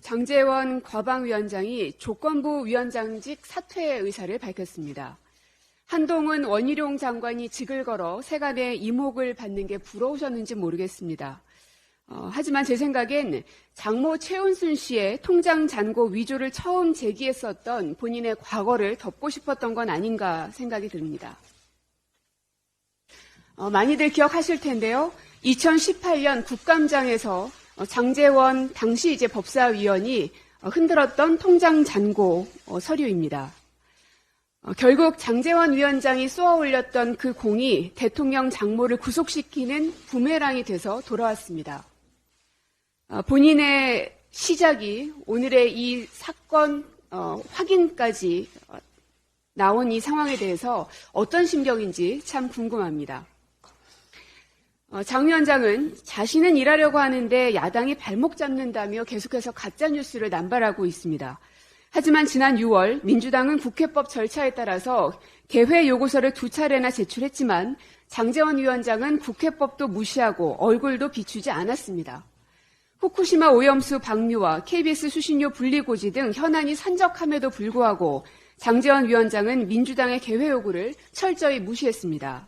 장제원 과방위원장이 조건부 위원장직 사퇴 의사를 밝혔습니다. 한동훈 원희룡 장관이 직을 걸어 세간의 이목을 받는 게 부러우셨는지 모르겠습니다. 하지만 제 생각엔 장모 최은순 씨의 통장 잔고 위조를 처음 제기했었던 본인의 과거를 덮고 싶었던 건 아닌가 생각이 듭니다. 많이들 기억하실 텐데요. 2018년 국감장에서 장제원 당시 이제 법사위원이 흔들었던 통장 잔고 서류입니다. 결국 장제원 위원장이 쏘아 올렸던 그 공이 대통령 장모를 구속시키는 부메랑이 돼서 돌아왔습니다. 본인의 시작이 오늘의 이 사건 확인까지 나온 이 상황에 대해서 어떤 심경인지 참 궁금합니다. 장 위원장은 자신은 일하려고 하는데 야당이 발목 잡는다며 계속해서 가짜뉴스를 남발하고 있습니다. 하지만 지난 6월 민주당은 국회법 절차에 따라서 개회 요구서를 2차례나 제출했지만 장제원 위원장은 국회법도 무시하고 얼굴도 비추지 않았습니다. 후쿠시마 오염수 방류와 KBS 수신료 분리고지 등 현안이 산적함에도 불구하고 장제원 위원장은 민주당의 개회 요구를 철저히 무시했습니다.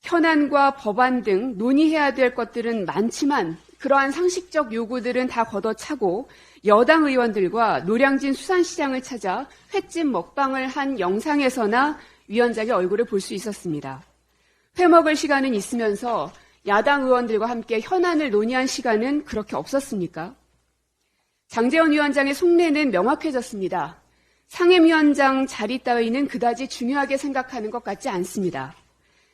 현안과 법안 등 논의해야 될 것들은 많지만 그러한 상식적 요구들은 다 걷어차고 여당 의원들과 노량진 수산시장을 찾아 횟집 먹방을 한 영상에서나 위원장의 얼굴을 볼 수 있었습니다. 회 먹을 시간은 있으면서 야당 의원들과 함께 현안을 논의한 시간은 그렇게 없었습니까? 장제원 위원장의 속내는 명확해졌습니다. 상임위원장 자리 따위는 그다지 중요하게 생각하는 것 같지 않습니다.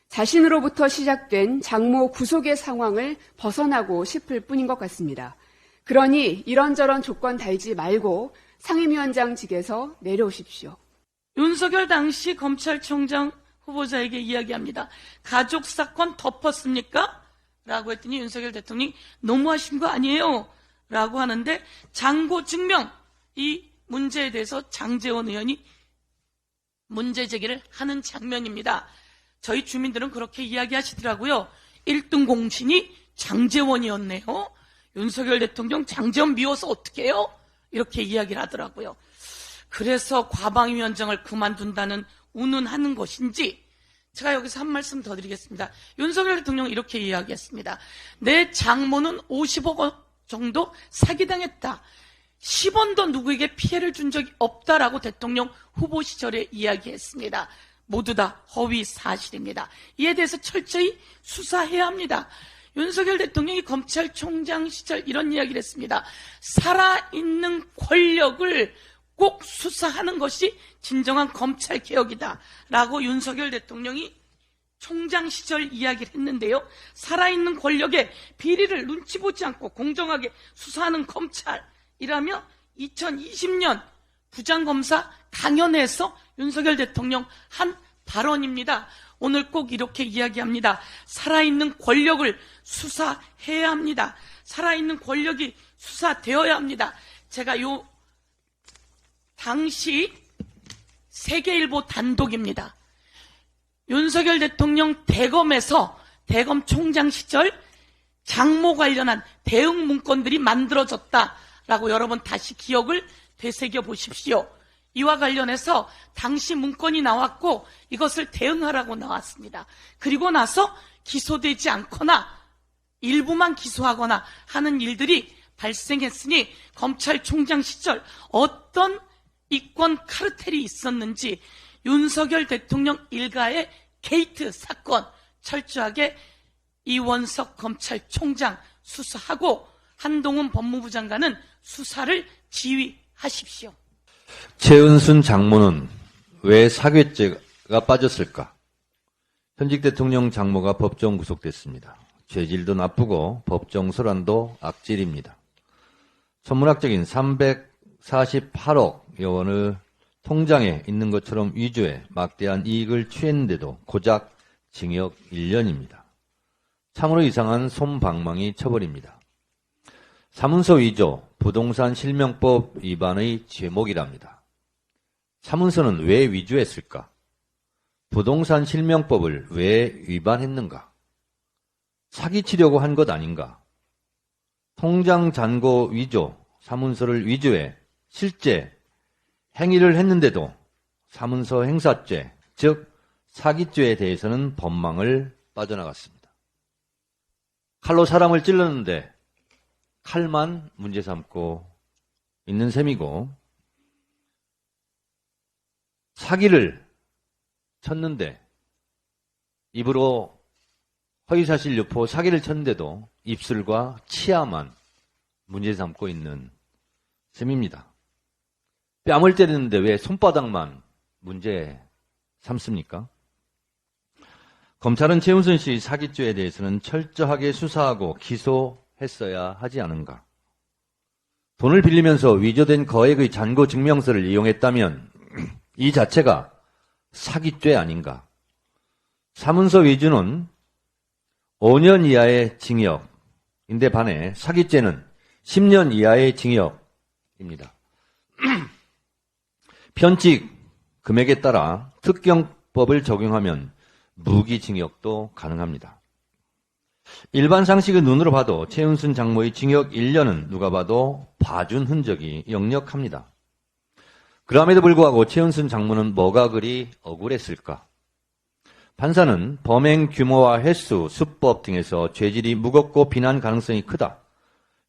자신으로부터 시작된 장모 구속의 상황을 벗어나고 싶을 뿐인 것 같습니다. 그러니 이런저런 조건 달지 말고 상임위원장직에서 내려오십시오. 윤석열 당시 검찰총장 후보자에게 이야기합니다. 가족 사건 덮었습니까? 라고 했더니 윤석열 대통령이 너무하신 거 아니에요? 라고 하는데 장고 증명, 이 문제에 대해서 장제원 의원이 문제 제기를 하는 장면입니다. 저희 주민들은 그렇게 이야기하시더라고요. 1등 공신이 장제원이었네요. 윤석열 대통령 장제원 미워서 어떻게 해요? 이렇게 이야기를 하더라고요. 그래서 과방위원장을 그만둔다는 운운하는 것인지 제가 여기서 한 말씀 더 드리겠습니다. 윤석열 대통령은 이렇게 이야기했습니다. 내 장모는 50억 원 정도 사기당했다. 10원도 누구에게 피해를 준 적이 없다라고 대통령 후보 시절에 이야기했습니다. 모두 다 허위 사실입니다. 이에 대해서 철저히 수사해야 합니다. 윤석열 대통령이 검찰총장 시절 이런 이야기를 했습니다. 살아있는 권력을 꼭 수사하는 것이 진정한 검찰개혁이다 라고 윤석열 대통령이 총장 시절 이야기를 했는데요. 살아있는 권력의 비리를 눈치 보지 않고 공정하게 수사하는 검찰이라며 2020년 부장검사 강연에서 윤석열 대통령 한 발언입니다. 오늘 꼭 이렇게 이야기합니다. 살아있는 권력을 수사해야 합니다. 살아있는 권력이 수사되어야 합니다. 제가 당시 세계일보 단독입니다. 윤석열 대통령 대검에서 대검 총장 시절 장모 관련한 대응 문건들이 만들어졌다라고 여러분 다시 기억을 되새겨 보십시오. 이와 관련해서 당시 문건이 나왔고 이것을 대응하라고 나왔습니다. 그리고 나서 기소되지 않거나 일부만 기소하거나 하는 일들이 발생했으니 검찰총장 시절 어떤 이권 카르텔이 있었는지 윤석열 대통령 일가의 게이트 사건 철저하게 이원석 검찰총장 수사하고 한동훈 법무부 장관은 수사를 지휘하십시오. 최은순 장모는 왜 사괴죄가 빠졌을까? 현직 대통령 장모가 법정 구속됐습니다. 죄질도 나쁘고 법정 소란도 악질입니다. 천문학적인 348억여 원을 통장에 있는 것처럼 위조해 막대한 이익을 취했는데도 고작 징역 1년입니다. 참으로 이상한 솜방망이 처벌입니다. 사문서 위조, 부동산 실명법 위반의 제목이랍니다. 사문서는 왜 위조했을까? 부동산 실명법을 왜 위반했는가? 사기치려고 한 것 아닌가? 통장 잔고 위조, 사문서를 위조해 실제 행위를 했는데도 사문서 행사죄, 즉 사기죄에 대해서는 법망을 빠져나갔습니다. 칼로 사람을 찔렀는데 칼만 문제 삼고 있는 셈이고, 사기를 쳤는데 입으로 허위사실 유포 사기를 쳤는데도 입술과 치아만 문제 삼고 있는 셈입니다. 뺨을 때리는데 왜 손바닥만 문제 삼습니까? 검찰은 최은순 씨 사기죄에 대해서는 철저하게 수사하고 기소했어야 하지 않은가? 돈을 빌리면서 위조된 거액의 잔고 증명서를 이용했다면 이 자체가 사기죄 아닌가? 사문서 위조는 5년 이하의 징역인데 반해 사기죄는 10년 이하의 징역입니다. 편칙 금액에 따라 특경법을 적용하면 무기징역도 가능합니다. 일반 상식의 눈으로 봐도 최은순 장모의 징역 1년은 누가 봐도 봐준 흔적이 역력합니다. 그럼에도 불구하고 최은순 장모는 뭐가 그리 억울했을까? 판사는 범행 규모와 횟수, 수법 등에서 죄질이 무겁고 비난 가능성이 크다,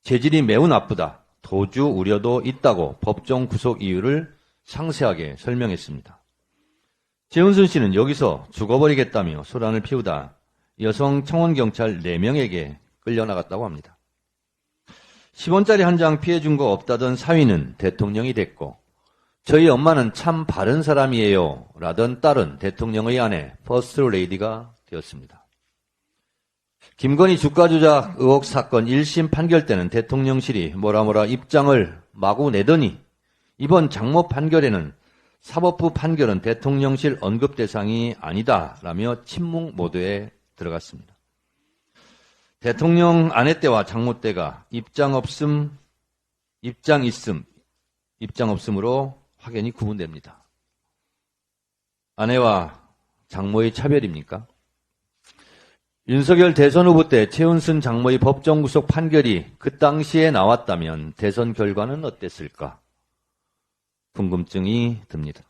죄질이 매우 나쁘다, 도주 우려도 있다고 법정 구속 이유를 상세하게 설명했습니다. 최은순 씨는 여기서 죽어버리겠다며 소란을 피우다 여성 청원경찰 4명에게 끌려나갔다고 합니다. 10원짜리 한 장 피해준 거 없다던 사위는 대통령이 됐고, 저희 엄마는 참 바른 사람이에요 라던 딸은 대통령의 아내 퍼스트 레이디가 되었습니다. 김건희 주가 조작 의혹 사건 1심 판결 때는 대통령실이 뭐라 입장을 마구 내더니 이번 장모 판결에는 사법부 판결은 대통령실 언급 대상이 아니다 라며 침묵 모드에 들어갔습니다. 대통령 아내 때와 장모 때가 입장 없음으로 확연히 구분됩니다. 아내와 장모의 차별입니까? 윤석열 대선 후보 때 최은순 장모의 법정 구속 판결이 그 당시에 나왔다면 대선 결과는 어땠을까? 궁금증이 듭니다.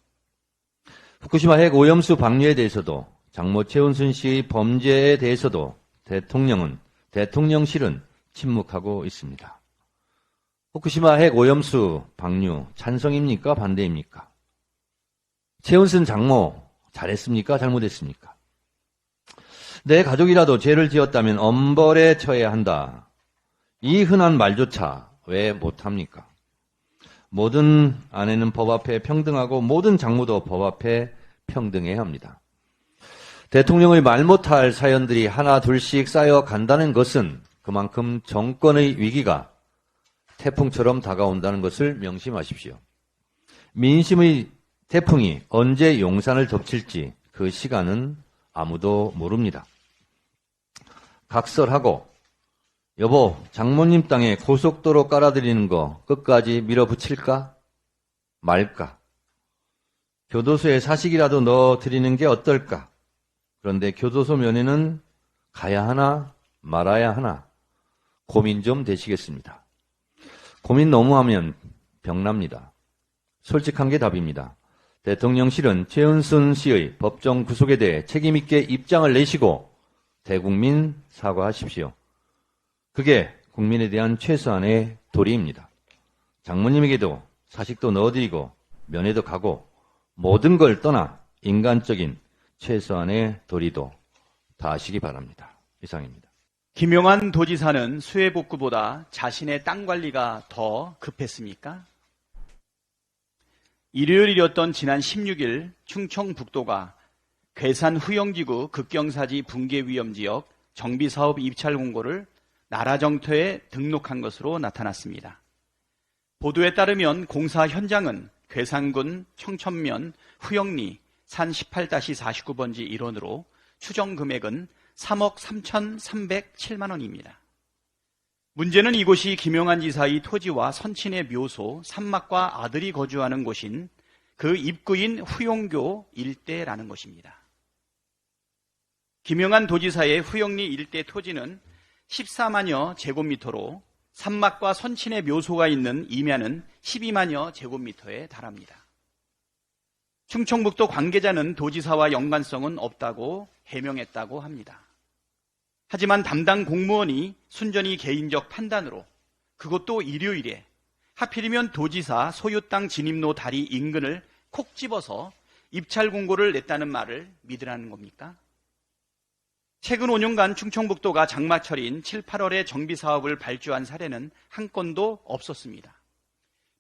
후쿠시마 핵 오염수 방류에 대해서도 장모 최은순 씨의 범죄에 대해서도 대통령실은 침묵하고 있습니다. 후쿠시마 핵 오염수 방류 찬성입니까? 반대입니까? 최은순 장모 잘했습니까? 잘못했습니까? 내 가족이라도 죄를 지었다면 엄벌에 처해야 한다. 이 흔한 말조차 왜 못합니까? 모든 아내는 법 앞에 평등하고 모든 장모도 법 앞에 평등해야 합니다. 대통령의 말 못할 사연들이 하나 둘씩 쌓여간다는 것은 그만큼 정권의 위기가 태풍처럼 다가온다는 것을 명심하십시오. 민심의 태풍이 언제 용산을 덮칠지 그 시간은 아무도 모릅니다. 각설하고 여보 장모님 땅에 고속도로 깔아드리는 거 끝까지 밀어붙일까 말까? 교도소에 사식이라도 넣어드리는 게 어떨까? 그런데 교도소 면회는 가야 하나 말아야 하나 고민 좀 되시겠습니다. 고민 너무 하면 병납니다. 솔직한 게 답입니다. 대통령실은 최은순 씨의 법정 구속에 대해 책임있게 입장을 내시고 대국민 사과하십시오. 그게 국민에 대한 최소한의 도리입니다. 장모님에게도 사식도 넣어드리고 면회도 가고 모든 걸 떠나 인간적인 최소한의 도리도 다하시기 바랍니다. 이상입니다. 김용환 도지사는 수해복구보다 자신의 땅 관리가 더 급했습니까? 일요일이었던 지난 16일 충청북도가 괴산 후영지구 극경사지 붕괴 위험지역 정비사업 입찰 공고를 나라정토에 등록한 것으로 나타났습니다. 보도에 따르면 공사 현장은 괴산군 청천면 후영리 산 18-49번지 일원으로 추정 금액은 3억 3,307만 원입니다. 문제는 이곳이 김용환 지사의 토지와 선친의 묘소, 산막과 아들이 거주하는 곳인 그 입구인 후용교 일대라는 것입니다. 김용환 도지사의 후영리 일대 토지는 14만여 제곱미터로 산막과 선친의 묘소가 있는 임야는 12만여 제곱미터에 달합니다. 충청북도 관계자는 도지사와 연관성은 없다고 해명했다고 합니다. 하지만 담당 공무원이 순전히 개인적 판단으로 그것도 일요일에 하필이면 도지사 소유 땅 진입로 다리 인근을 콕 집어서 입찰 공고를 냈다는 말을 믿으라는 겁니까? 최근 5년간 충청북도가 장마철인 7, 8월에 정비사업을 발주한 사례는 한 건도 없었습니다.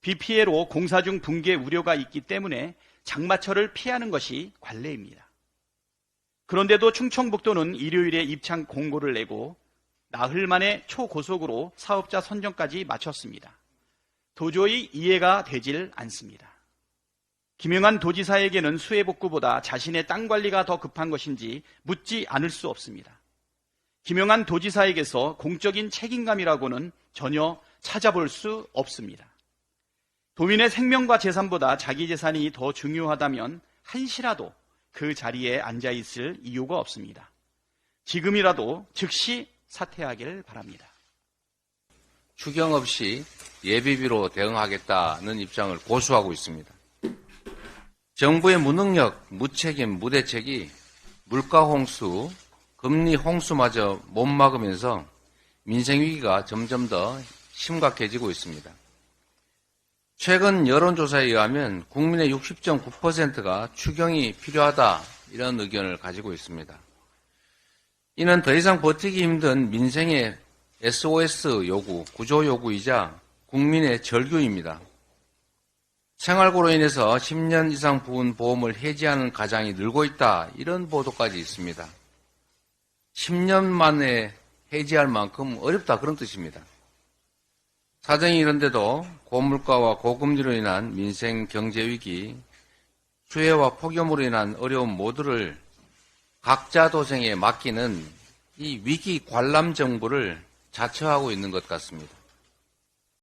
비 피해로 공사 중 붕괴 우려가 있기 때문에 장마철을 피하는 것이 관례입니다. 그런데도 충청북도는 일요일에 입찰 공고를 내고 나흘 만에 초고속으로 사업자 선정까지 마쳤습니다. 도저히 이해가 되질 않습니다. 김영한 도지사에게는 수해복구보다 자신의 땅 관리가 더 급한 것인지 묻지 않을 수 없습니다. 김영한 도지사에게서 공적인 책임감이라고는 전혀 찾아볼 수 없습니다. 도민의 생명과 재산보다 자기 재산이 더 중요하다면 한시라도 그 자리에 앉아있을 이유가 없습니다. 지금이라도 즉시 사퇴하길 바랍니다. 추경 없이 예비비로 대응하겠다는 입장을 고수하고 있습니다. 정부의 무능력, 무책임, 무대책이 물가 홍수, 금리 홍수마저 못 막으면서 민생 위기가 점점 더 심각해지고 있습니다. 최근 여론조사에 의하면 국민의 60.9%가 추경이 필요하다 이런 의견을 가지고 있습니다. 이는 더 이상 버티기 힘든 민생의 SOS 요구, 구조 요구이자 국민의 절규입니다. 생활고로 인해서 10년 이상 부은 보험을 해지하는 가장이 늘고 있다 이런 보도까지 있습니다. 10년 만에 해지할 만큼 어렵다 그런 뜻입니다. 사정이 이런데도 고물가와 고금리로 인한 민생 경제위기, 수해와 폭염으로 인한 어려움 모두를 각자 도생에 맡기는 이 위기 관람 정부를 자처하고 있는 것 같습니다.